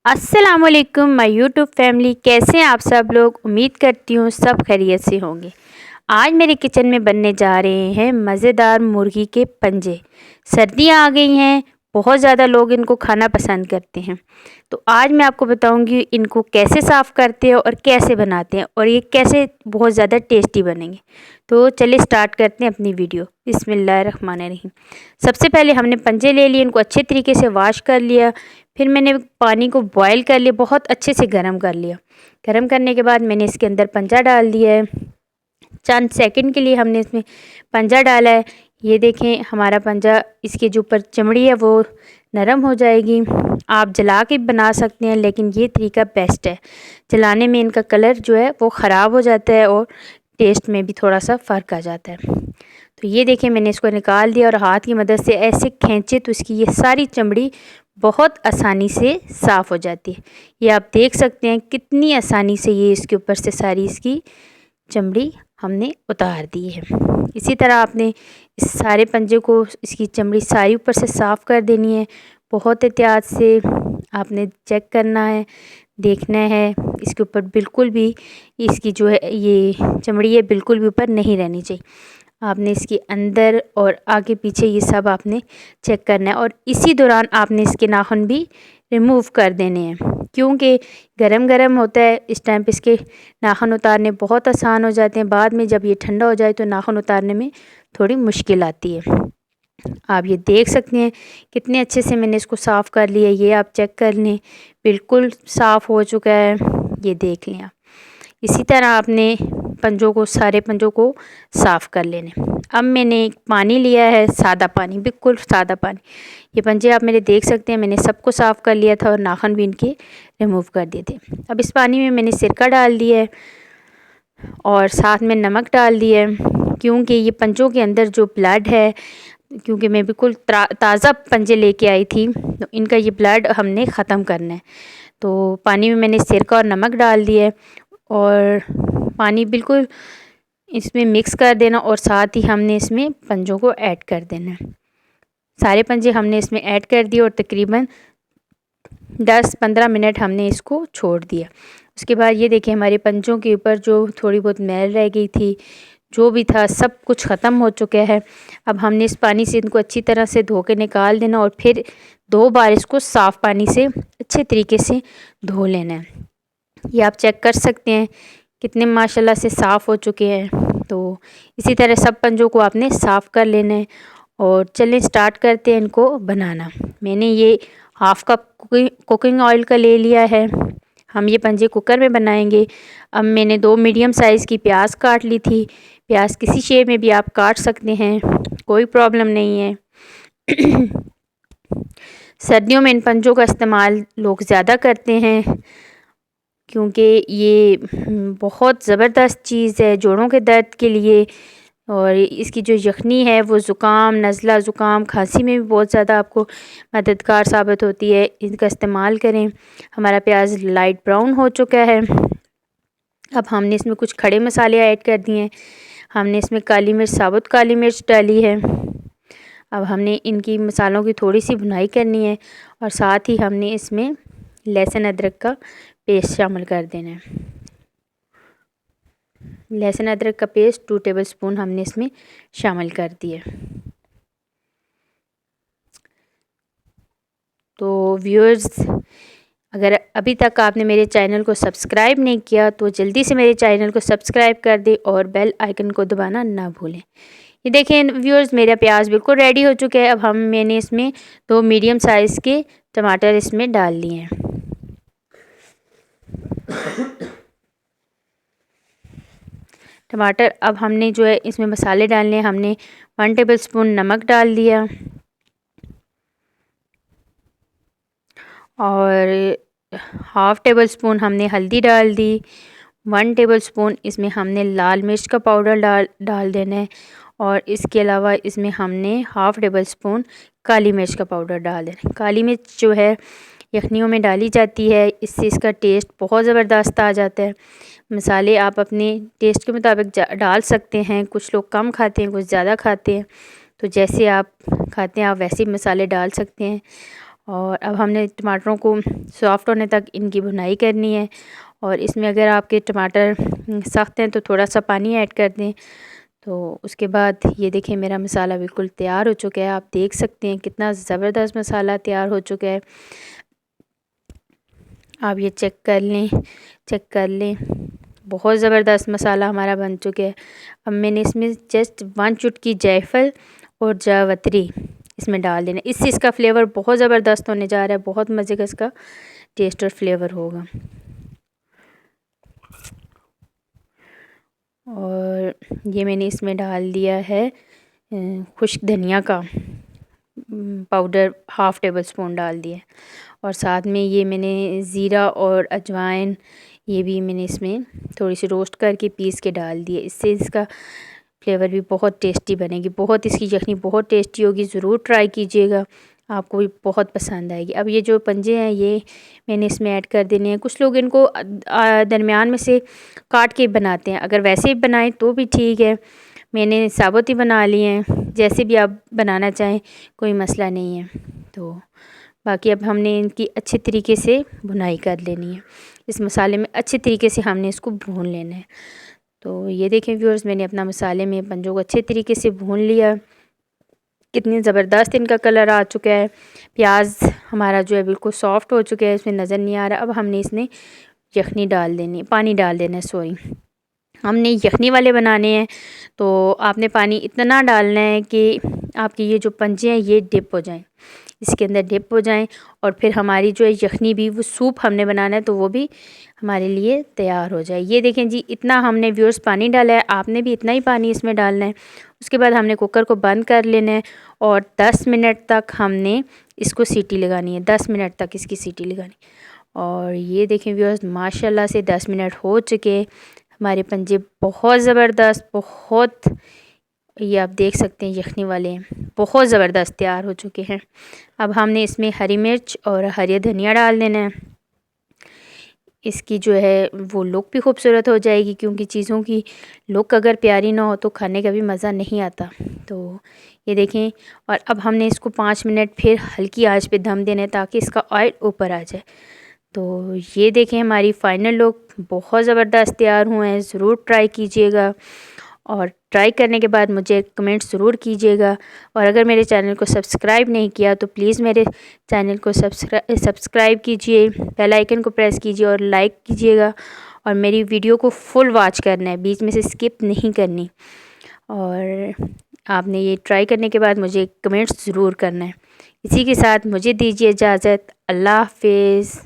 अस्सलामुअलैकुम my YouTube family, कैसे हैं आप सब लोग। उम्मीद करती हूँ सब खैरियत से होंगे। आज मेरे किचन में बनने जा रहे हैं मज़ेदार मुर्गी के पंजे। सर्दियाँ आ गई हैं, बहुत ज़्यादा लोग इनको खाना पसंद करते हैं। तो आज मैं आपको बताऊंगी इनको कैसे साफ़ करते हैं और कैसे बनाते हैं और ये कैसे बहुत ज़्यादा टेस्टी बनेंगे। तो चलिए स्टार्ट करते हैं अपनी वीडियो। बिस्मिल्लाहिर्रहमानिर्रहीम। सबसे पहले हमने पंजे ले लिए, इनको अच्छे तरीके से वॉश कर लिया। फिर मैंने पानी को बॉयल कर लिया, बहुत अच्छे से गर्म कर लिया। गर्म करने के बाद मैंने इसके अंदर पंजा डाल दिया है। चंद सेकंड के लिए हमने इसमें पंजा डाला है। ये देखें हमारा पंजा, इसके जो ऊपर चमड़ी है वो नरम हो जाएगी। आप जला के बना सकते हैं, लेकिन ये तरीका बेस्ट है। जलाने में इनका कलर जो है वो ख़राब हो जाता है और टेस्ट में भी थोड़ा सा फ़र्क आ जाता है। तो ये देखें मैंने इसको निकाल दिया और हाथ की मदद से ऐसे खींचे तो इसकी ये सारी चमड़ी बहुत आसानी से साफ़ हो जाती है। ये आप देख सकते हैं कितनी आसानी से ये इसके ऊपर से सारी इसकी चमड़ी हमने उतार दी है। इसी तरह आपने इस सारे पंजे को, इसकी चमड़ी सारी ऊपर से साफ़ कर देनी है। बहुत एहतियात से आपने चेक करना है, देखना है इसके ऊपर बिल्कुल भी इसकी जो है ये चमड़ी है बिल्कुल भी ऊपर नहीं रहनी चाहिए। आपने इसके अंदर और आगे पीछे ये सब आपने चेक करना है और इसी दौरान आपने इसके नाखून भी रिमूव कर देने हैं, क्योंकि गरम गरम होता है। इस टाइम पे इसके नाखून उतारने बहुत आसान हो जाते हैं। बाद में जब ये ठंडा हो जाए तो नाखून उतारने में थोड़ी मुश्किल आती है। आप ये देख सकते हैं कितने अच्छे से मैंने इसको साफ़ कर लिया। ये आप चेक कर लें, बिल्कुल साफ़ हो चुका है, ये देख लें आप। इसी तरह आपने पंजों को, सारे पंजों को साफ़ कर लेने। अब मैंने पानी लिया है, सादा पानी, बिल्कुल सादा पानी। ये पंजे आप मेरे देख सकते हैं, मैंने सबको साफ़ कर लिया था और नाखून भी इनके रिमूव कर दिए थे। अब इस पानी में मैंने सिरका डाल दिया है और साथ में नमक डाल दिया है, क्योंकि ये पंजों के अंदर जो ब्लड है, क्योंकि मैं बिल्कुल ताज़ा पंजे लेके आई थी, तो इनका ये ब्लड हमने ख़त्म करना है। तो पानी में मैंने सिरका और नमक डाल दिया है और पानी बिल्कुल इसमें मिक्स कर देना और साथ ही हमने इसमें पंजों को ऐड कर देना है। सारे पंजे हमने इसमें ऐड कर दिए और तकरीबन 10-15 मिनट हमने इसको छोड़ दिया। उसके बाद ये देखिए हमारे पंजों के ऊपर जो थोड़ी बहुत मैल रह गई थी, जो भी था सब कुछ ख़त्म हो चुका है। अब हमने इस पानी से इनको अच्छी तरह से धो के निकाल देना और फिर 2 बार इसको साफ़ पानी से अच्छे तरीके से धो लेना है। ये आप चेक कर सकते हैं कितने माशाल्लाह से साफ़ हो चुके हैं। तो इसी तरह सब पंजों को आपने साफ़ कर लेना है और चलें स्टार्ट करते हैं इनको बनाना। मैंने ये हाफ़ कप कुकिंग ऑयल का ले लिया है। हम ये पंजे कुकर में बनाएंगे। अब मैंने 2 मीडियम साइज़ की प्याज काट ली थी। प्याज किसी शेप में भी आप काट सकते हैं, कोई प्रॉब्लम नहीं है। सर्दियों में इन पंजों का इस्तेमाल लोग ज़्यादा करते हैं, क्योंकि ये बहुत ज़बरदस्त चीज़ है जोड़ों के दर्द के लिए। और इसकी जो यखनी है वो ज़ुकाम, नज़ला, ज़ुकाम, खांसी में भी बहुत ज़्यादा आपको मददगार साबित होती है। इनका इस्तेमाल करें। हमारा प्याज लाइट ब्राउन हो चुका है। अब हमने इसमें कुछ खड़े मसाले ऐड कर दिए हैं। हमने इसमें काली मिर्च, साबुत काली मिर्च डाली है। अब हमने इनकी मसालों की थोड़ी सी भुनाई करनी है और साथ ही हमने इसमें लहसुन अदरक का पेस्ट शामिल कर देना है। लहसुन अदरक का पेस्ट 2 टेबलस्पून हमने इसमें शामिल कर दिया। तो व्यूअर्स, अगर अभी तक आपने मेरे चैनल को सब्सक्राइब नहीं किया तो जल्दी से मेरे चैनल को सब्सक्राइब कर दें और बेल आइकन को दबाना ना भूलें। ये देखें व्यूअर्स, मेरा प्याज बिल्कुल रेडी हो चुका है। अब मैंने इसमें 2 मीडियम साइज़ के टमाटर इसमें डाल लिए हैं। टमाटर, अब हमने जो है इसमें मसाले डालने हैं। हमने 1 टेबलस्पून नमक डाल दिया और हाफ़ टेबलस्पून हमने हल्दी डाल दी। 1 टेबलस्पून इसमें हमने लाल मिर्च का पाउडर डाल देना है और इसके अलावा इसमें हमने हाफ़ टेबलस्पून काली मिर्च का पाउडर डाल देना है। काली मिर्च जो है यखनियों में डाली जाती है, इससे इसका टेस्ट बहुत ज़बरदस्त आ जाता है। मसाले आप अपने टेस्ट के मुताबिक डाल सकते हैं। कुछ लोग कम खाते हैं, कुछ ज़्यादा खाते हैं, तो जैसे आप खाते हैं आप वैसे ही मसाले डाल सकते हैं। और अब हमने टमाटरों को सॉफ़्ट होने तक इनकी भुनाई करनी है। और इसमें अगर आपके टमाटर सख्त हैं तो थोड़ा सा पानी ऐड कर दें। तो उसके बाद ये देखें मेरा मसाला बिल्कुल तैयार हो चुका है। आप देख सकते हैं कितना ज़बरदस्त मसाला तैयार हो चुका है। आप ये चेक कर लें, बहुत ज़बरदस्त मसाला हमारा बन चुका है। अब मैंने इसमें जस्ट 1 चुटकी जायफल और जावित्री इसमें डाल देना। इससे इसका फ्लेवर बहुत ज़बरदस्त होने जा रहा है, बहुत मज़े का इसका टेस्ट और फ्लेवर होगा। और ये मैंने इसमें डाल दिया है खुश्क धनिया का पाउडर, हाफ़ टेबल स्पून डाल दिया। और साथ में ये मैंने ज़ीरा और अजवाइन ये भी मैंने इसमें थोड़ी सी रोस्ट करके पीस के डाल दिए। इससे इसका फ्लेवर भी बहुत टेस्टी बनेगी, बहुत इसकी यखनी बहुत टेस्टी होगी। ज़रूर ट्राई कीजिएगा, आपको भी बहुत पसंद आएगी। अब ये जो पंजे हैं ये मैंने इसमें ऐड कर देने हैं। कुछ लोग इनको दरमियान में से काट के बनाते हैं, अगर वैसे बनाएं तो भी ठीक है। मैंने साबुत ही बना लिए हैं, जैसे भी आप बनाना चाहें कोई मसला नहीं है। तो बाकी अब हमने इनकी अच्छे तरीके से भुनाई कर लेनी है। इस मसाले में अच्छे तरीके से हमने इसको भून लेना है। तो ये देखें व्यूअर्स, मैंने अपना मसाले में पंजों को अच्छे तरीके से भून लिया। कितनी ज़बरदस्त इनका कलर आ चुका है। प्याज हमारा जो है बिल्कुल सॉफ्ट हो चुका है, इसमें नज़र नहीं आ रहा। अब हमने इसमें यखनी डाल देनी, पानी डाल देना है, सॉरी। हमने यखनी वाले बनाने हैं तो आपने पानी इतना डालना है कि आपके ये जो पंजे हैं ये डिप हो जाएं, इसके अंदर डिप हो जाएं। और फिर हमारी जो है यखनी भी, वो सूप हमने बनाना है तो वो भी हमारे लिए तैयार हो जाए। ये देखें जी, इतना हमने व्यूअर्स पानी डाला है, आपने भी इतना ही पानी इसमें डालना है। उसके बाद हमने कुकर को बंद कर लेना है और 10 मिनट तक हमने इसको सीटी लगानी है। 10 मिनट तक इसकी सीटी लगानी। और ये देखें व्यूअर्स, माशाल्लाह से 10 मिनट हो चुके। हमारे पंजे बहुत ज़बरदस्त, बहुत, ये आप देख सकते हैं यखनी वाले हैं, बहुत ज़बरदस्त तैयार हो चुके हैं। अब हमने इसमें हरी मिर्च और हरी धनिया डाल देना है। इसकी जो है वो लुक भी खूबसूरत हो जाएगी, क्योंकि चीज़ों की लुक अगर प्यारी ना हो तो खाने का भी मज़ा नहीं आता। तो ये देखें, और अब हमने इसको 5 मिनट फिर हल्की आंच पे दम देना है ताकि इसका ऑयल ऊपर आ जाए। तो ये देखें हमारी फ़ाइनल लुक बहुत ज़बरदस्त तैयार हुए हैं। ज़रूर ट्राई कीजिएगा और ट्राई करने के बाद मुझे कमेंट ज़रूर कीजिएगा। और अगर मेरे चैनल को सब्सक्राइब नहीं किया तो प्लीज़ मेरे चैनल को सब्सक्राइब कीजिए, बेल आइकन को प्रेस कीजिए और लाइक कीजिएगा। और मेरी वीडियो को फुल वॉच करना है, बीच में से स्किप नहीं करनी। और आपने ये ट्राई करने के बाद मुझे कमेंट्स ज़रूर करना है। इसी के साथ मुझे दीजिए इजाज़त। अल्लाह हाफ़िज़।